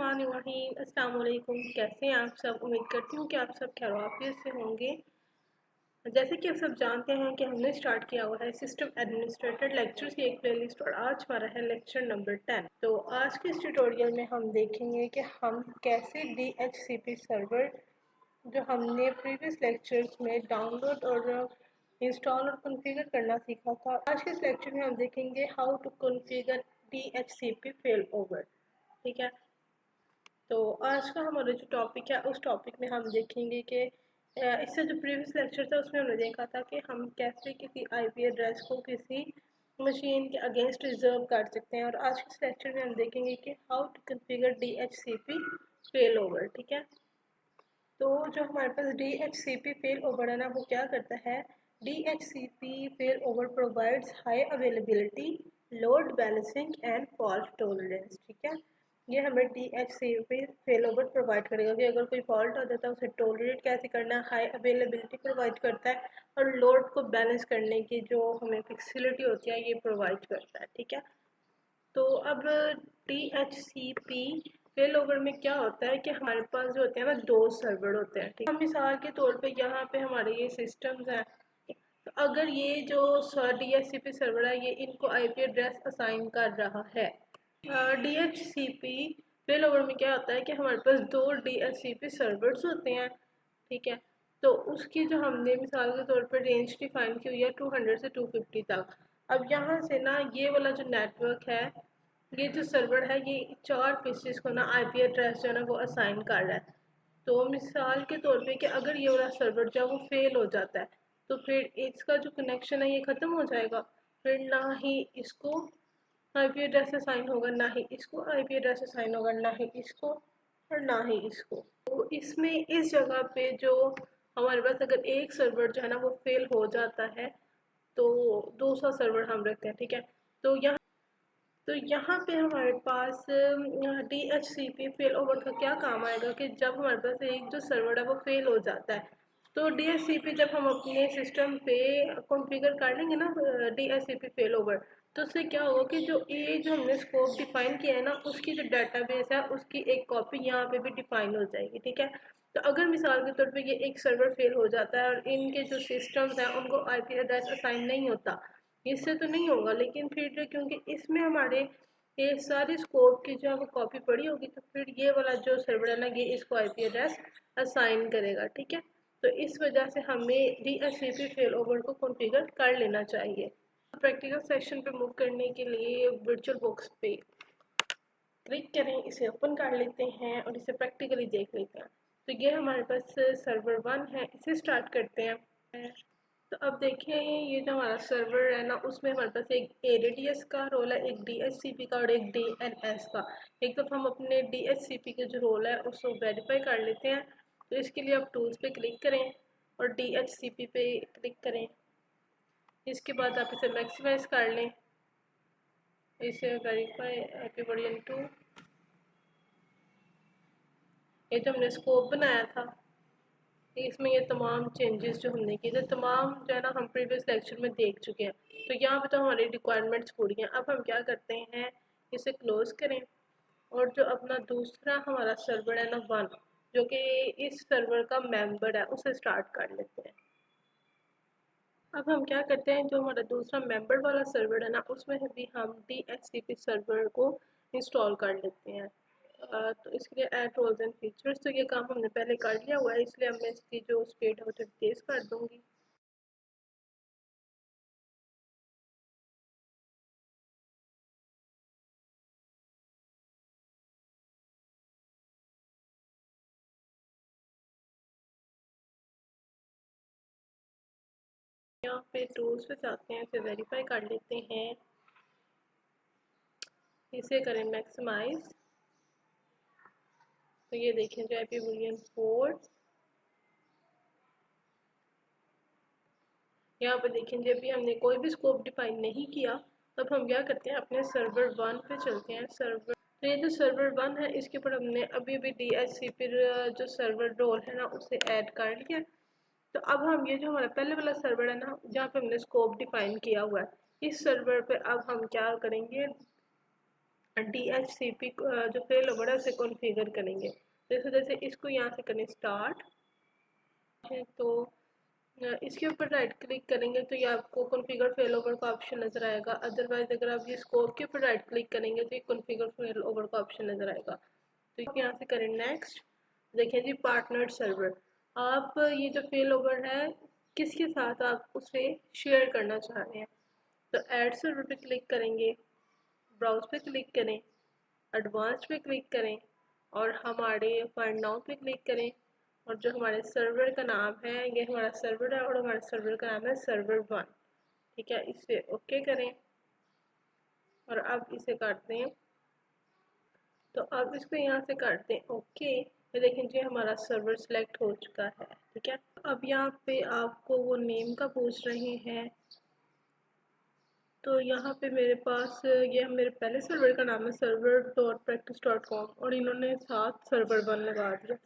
बिस्मिल्लाहिर्रहमानिर्रहीम। अस्सलाम वालेकुम। कैसे हैं आप सब? उम्मीद करती हूँ कि आप सब खैरियत से होंगे। जैसे कि आप सब जानते हैं कि हमने स्टार्ट किया हुआ है सिस्टम एडमिनिस्ट्रेटर लेक्चर्स की एक प्लेलिस्ट, और आज हमारा है लेक्चर नंबर 10। तो आज के इस ट्यूटोरियल में हम देखेंगे कि हम कैसे DHCP सर्वर जो हमने प्रीवियस लेक्चर्स में डाउनलोड और इंस्टॉल और कॉन्फ़िगर करना सीखा था, आज के इस लेक्चर में हम देखेंगे how to configure DHCP fail over. ठीक है, तो आज का हमारा जो टॉपिक है उस टॉपिक में हम देखेंगे कि इससे जो प्रीवियस लेक्चर था उसमें हमने देखा था कि हम कैसे किसी आईपी एड्रेस को किसी मशीन के अगेंस्ट रिजर्व कर सकते हैं, और आज के इस लेक्चर में हम देखेंगे कि how to configure DHCP fail over. ठीक है, तो जो हमारे पास DHCP फेल ओवर है ना, वो क्या करता है? DHCP fail over provides high availability, load balancing and fault tolerance. ठीक है, ये हमें DHCP फेल ओवर प्रोवाइड करेगा कि अगर कोई फॉल्ट आ जाता है उसे टॉलरेट कैसे करना है। हाई अवेलेबिलिटी प्रोवाइड करता है और लोड को बैलेंस करने की जो हमें फैसिलिटी होती है ये प्रोवाइड करता है। ठीक है, तो अब DHCP फेल ओवर में क्या होता है कि हमारे पास जो होते हैं ना, दो सर्वर होते हैं। ठीक है, मिसाल के तौर पे यहाँ पे हमारे ये सिस्टम्स हैं, तो अगर ये जो DHCP सर्वर है ये इनको आईपी एड्रेस असाइन कर रहा है। DHCP फेल ओवर में क्या होता है कि हमारे पास दो DHCP सर्वर्स होते हैं। ठीक है, तो उसकी जो हमने मिसाल के तौर पर रेंज डिफाइन की हुई है 200 से 250 तक। अब यहाँ से ना ये वाला जो नेटवर्क है, ये जो सर्वर है, ये 4 पीसेस को ना आईपी एड्रेस जो है ना वो असाइन कर रहा है। तो मिसाल के तौर पे कि अगर ये वाला सर्वर जो है वो फेल हो जाता है तो फिर इसका जो कनेक्शन है ये ख़त्म हो जाएगा। फिर ना ही इसको आईपी एड्रेस असाइन होगा, ना ही इसको आईपी एड्रेस असाइन होगा, ना ही इसको और ना ही इसको। तो इसमें इस जगह पे जो हमारे पास अगर एक सर्वर जो है ना वो फेल हो जाता है तो दूसरा सर्वर हम रखते हैं। ठीक है, तो यहाँ पे हमारे पास DHCP फेल ओवर का क्या काम आएगा कि जब हमारे पास एक जो सर्वर है वो फेल हो जाता है तो DHCP जब हम अपने सिस्टम पे कॉन्फ़िगर कर लेंगे ना DHCP फेल ओवर, तो उससे क्या होगा कि जो हमने स्कोप डिफाइन किया है ना उसकी जो डाटाबेस है उसकी एक कॉपी यहाँ पे भी डिफाइन हो जाएगी। ठीक है, तो अगर मिसाल के तौर पे ये एक सर्वर फेल हो जाता है और इनके जो सिस्टम्स हैं उनको आईपी एड्रेस असाइन नहीं होता, इससे तो नहीं होगा, लेकिन फिर क्योंकि इसमें हमारे ये सारी स्कोप की जो है वो कॉपी पड़ी होगी तो फिर ये वाला जो सर्वर है ना ये इसको आईपी एड्रेस असाइन करेगा। ठीक है, तो इस वजह से हमें DHCP फेल ओवर को कॉन्फ़िगर कर लेना चाहिए। प्रैक्टिकल सेशन पे मूव करने के लिए वर्चुअल बॉक्स पे क्लिक करें, इसे ओपन कर लेते हैं और इसे प्रैक्टिकली देख लेते हैं। तो ये हमारे पास सर्वर 1 है, इसे स्टार्ट करते हैं। तो अब देखिए ये जो हमारा सर्वर है ना उसमें हमारे पास एक ADDS का रोल है, एक DHCP का और एक DNS का। एक दफ़ा हम अपने DHCP के जो रोल है उसको वेरीफाई कर लेते हैं। तो इसके लिए आप टूल्स पे क्लिक करें और DHCP पे क्लिक करें। इसके बाद आप इसे मैक्सिमाइज कर लें, इसे वेरीफाई हैप्पी वर्जन 2। ये जो हमने स्कोप बनाया था इसमें ये तमाम चेंजेस जो हमने किए थे तमाम जो है ना हम प्रीवियस लेक्चर में देख चुके हैं। तो यहाँ पे तो हमारी रिक्वायरमेंट्स पूरी हैं। अब हम क्या करते हैं, इसे क्लोज करें और जो अपना दूसरा हमारा सर्वर है ना 1 जो कि इस सर्वर का मेंबर है उसे स्टार्ट कर लेते हैं। अब हम क्या करते हैं, जो हमारा दूसरा मेंबर वाला सर्वर है ना उसमें भी हम DHCP सर्वर को इंस्टॉल कर लेते हैं। तो इसके लिए ऐड रोल्स एंड फीचर्स, तो ये काम हमने पहले कर लिया हुआ है इसलिए अब मैं इसकी जो स्पीड है वो तेज़ कर दूँगी। यहाँ पे टूल्स पे जाते हैं, इसे वेरीफाई कर लेते हैं, इसे करें मैक्सिमाइज। तो ये देखें जो IP वर्जन 4, यहाँ पे देखें जब भी हमने कोई भी स्कोप डिफाइन नहीं किया तब हम क्या करते हैं अपने सर्वर 1 पे चलते हैं। तो ये जो सर्वर 1 है इसके ऊपर हमने अभी अभी DHCP जो सर्वर रोल है ना उसे ऐड कर लिया। तो अब हम ये जो हमारा पहले वाला सर्वर है ना जहाँ पे हमने स्कोप डिफाइन किया हुआ है, इस सर्वर पे अब हम क्या करेंगे, DHCP जो फेल ओवर है उसे कॉन्फ़िगर करेंगे। तो इस वजह से इसको यहाँ से करें स्टार्ट है, तो इसके ऊपर राइट क्लिक करेंगे तो ये आपको कॉन्फ़िगर फेल ओवर का ऑप्शन नज़र आएगा। अदरवाइज अगर आप ये स्कोप के ऊपर राइट क्लिक करेंगे तो ये कॉन्फ़िगर फेल ओवर का ऑप्शन नज़र आएगा। तो यहाँ से करें नेक्स्ट। देखें जी पार्टनर सर्वर, आप ये जो फेल ओवर है किसके साथ आप उसे शेयर करना चाह रहे हैं। तो ऐड सर्वर पे क्लिक करेंगे, ब्राउज पे क्लिक करें, एडवांस पे क्लिक करें और हमारे फाइंड नाउ पे क्लिक करें। और जो हमारे सर्वर का नाम है ये हमारा सर्वर है और हमारे सर्वर का नाम है सर्वर 1। ठीक है, इसे ओके करें और अब इसे काटते हैं। तो अब इसको यहाँ से काटते हैं ओके। ये देखें जी हमारा सर्वर सिलेक्ट हो चुका है। ठीक है, अब यहाँ पे आपको वो नेम का पूछ रहे हैं, तो यहाँ पे मेरे पास ये मेरे पहले सर्वर का नाम है server.practice.com और इन्होंने साथ सर्वर 1 लगा दिया।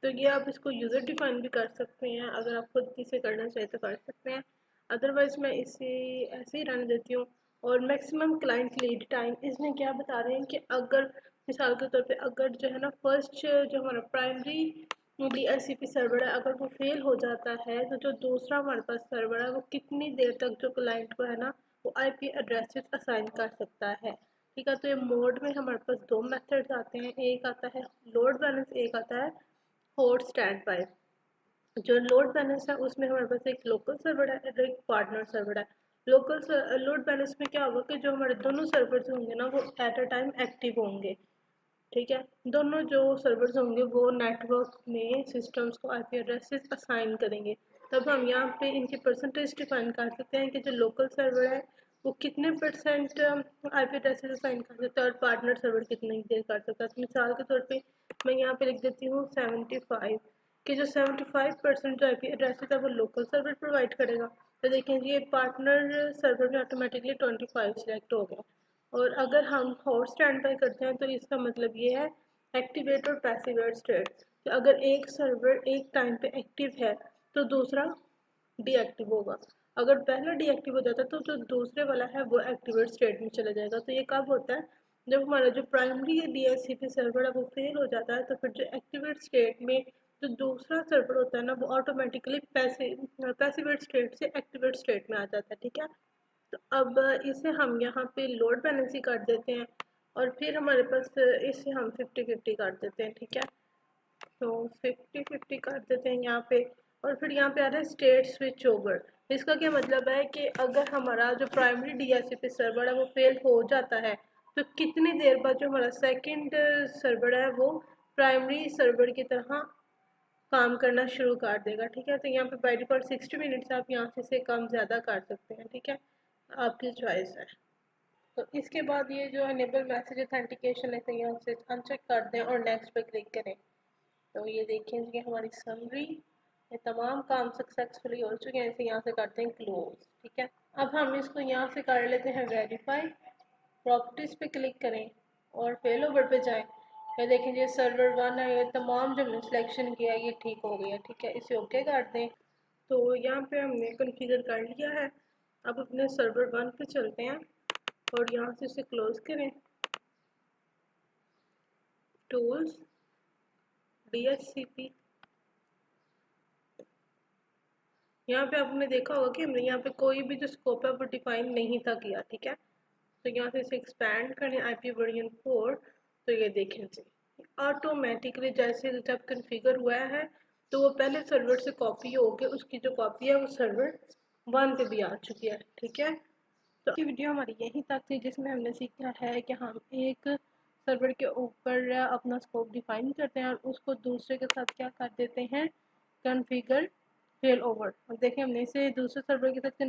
तो ये आप इसको यूज़र डिफाइन भी कर सकते हैं, अगर आप खुद इसे करना चाहें तो कर सकते हैं। अदरवाइज मैं इसे ऐसे ही रहने देती हूँ। और मैक्सिमम क्लाइंट लीड टाइम इसमें क्या बता रहे हैं कि अगर मिसाल के तौर पे अगर जो है ना फर्स्ट जो हमारा प्राइमरी DHCP सर्वर है अगर वो फेल हो जाता है तो जो दूसरा हमारे पास सर्वर है वो कितनी देर तक जो क्लाइंट को है ना वो IP एड्रेसेस असाइन कर सकता है। ठीक है, तो ये मोड में हमारे पास दो मेथड्स आते हैं, एक आता है लोड बैलेंस, एक आता है होस्ट स्टैंड बाय। जो लोड बैलेंस है उसमें हमारे पास एक लोकल सर्वर है और एक पार्टनर सर्वर है। लोकल लोड बैलेंस में क्या होगा कि जो हमारे दोनों सर्वर्स होंगे ना वो एट अ टाइम एक्टिव होंगे। ठीक है, दोनों जो सर्वर्स होंगे वो नेटवर्क में सिस्टम्स को IP एड्रेसेस असाइन करेंगे। तब हम यहाँ पे इनकी परसेंटेज डिफाइन कर सकते हैं कि जो लोकल सर्वर है वो कितने परसेंट IP एड्रेसेस असाइन कर सकता है और पार्टनर सर्वर कितनी देर कर सकता है। तो मिसाल के तौर पे मैं यहाँ पे लिख देती हूँ 75 कि जो 75% जो IP एड्रेसेस है वो लोकल सर्वर प्रोवाइड करेगा। तो देखें ये पार्टनर सर्वर में ऑटोमेटिकली 25 सिलेक्ट हो गया। और अगर हम होस्ट स्टैंड बाय करते हैं तो इसका मतलब ये है एक्टिवेट और पैसिवेट स्टेट। तो अगर एक सर्वर एक टाइम पे एक्टिव है तो दूसरा डीएक्टिव होगा। अगर पहला डीएक्टिव हो जाता है तो जो दूसरे वाला है वो एक्टिवेट स्टेट में चला जाएगा। तो ये कब होता है, जब हमारा जो प्राइमरी DHCP सर्वर है वो फेल हो जाता है तो फिर जो एक्टिवेट स्टेट में जो दूसरा सर्वर होता है ना वो ऑटोमेटिकली पैसिवेट स्टेट से एक्टिवेट स्टेट में आ जाता है। ठीक है, तो अब इसे हम यहाँ पे लोड बैलेंस ही कर देते हैं और फिर हमारे पास इसे हम 50-50 कर देते हैं। ठीक है, तो 50-50 कर देते हैं यहाँ पे। और फिर यहाँ पे आ रहा है स्टेट स्विच ओवर। इसका क्या मतलब है कि अगर हमारा जो प्राइमरी DHCP सर्वर है वो फेल हो जाता है तो कितनी देर बाद जो हमारा सेकंड सर्वर है वो प्राइमरी सर्वर की तरह काम करना शुरू कर देगा। ठीक है, तो यहाँ पे बाय डिफॉल्ट 60 मिनट्स आप यहाँ से कम ज़्यादा कर सकते हैं। ठीक है, आपकी चॉइस है। तो इसके बाद ये जो एनेबल मैसेज ऑथेंटिकेशन है तो यहाँ से अनचेक कर दें और नेक्स्ट पे क्लिक करें। तो ये देखिए कि हमारी समरी ये तमाम काम सक्सेसफुली हो चुके हैं। इसे यहाँ से करते हैं क्लोज। ठीक है, अब हम इसको यहाँ से कर लेते हैं वेरीफाई। प्रॉपर्टीज़ पे क्लिक करें और फेल ओवर पे जाएं। ये देखें ये सर्वर 1 है, ये तमाम जो हमने सिलेक्शन किया है ये ठीक हो गया। ठीक है, इसे ओके कर दें। तो यहाँ पे हमने कॉन्फ़िगर कर लिया है। अब अपने सर्वर 1 पे चलते हैं और यहाँ से इसे क्लोज करें। टूल्स, DHCP, यहाँ पे आपने देखा होगा कि हमने यहाँ पे कोई भी जो स्कोप है वो डिफाइन नहीं था किया। ठीक है, तो यहाँ से इसे एक्सपैंड करें IP वर्जन 4। तो ये देखें जी ऑटोमेटिकली जैसे जब कन्फिगर हुआ है तो वो पहले सर्वर से कॉपी होके उसकी जो कॉपी है वो सर्वर 1 पे भी आ चुकी है। ठीक है, तो ये वीडियो हमारी यहीं तक थी जिसमें हमने सीखा है कि हम एक सर्वर के ऊपर अपना स्कोप डिफाइन करते हैं और उसको दूसरे के साथ क्या कर देते हैं, कन्फिगर फेल ओवर। अब देखिए हमने इसे दूसरे सर्वर के साथ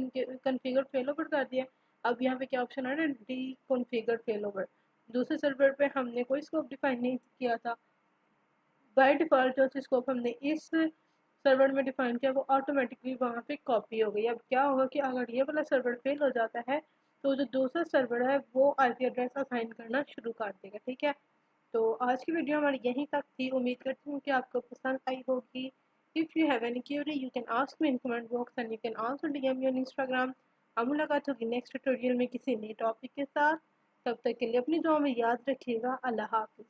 कन्फिगर फेल ओवर कर दिया। अब यहाँ पे क्या ऑप्शन आ रहा है, डी कॉन्फिगर फेल ओवर। दूसरे सर्वर पे हमने कोई स्कोप डिफाइन नहीं किया था, बाय डिफ़ॉल्ट जो स्कोप हमने इस सर्वर में डिफाइन किया वो ऑटोमेटिकली वहाँ पे कॉपी हो गई। अब क्या होगा कि अगर ये वाला सर्वर फेल हो जाता है तो जो दूसरा सर्वर है वो IP एड्रेस असाइन करना शुरू कर देगा। ठीक है, तो आज की वीडियो हमारी यहीं तक थी। उम्मीद करती हूँ कि आपको पसंद आई होगी। If you have any query you can ask me in comment box and you can also DM me on Instagram। अब मुलाकात होगी नेक्स्ट ट्यूटोरियल में किसी नए टॉपिक के साथ। तब तक के लिए अपनी दुआ में याद रखिएगा। अल्लाह हाफ़िज़।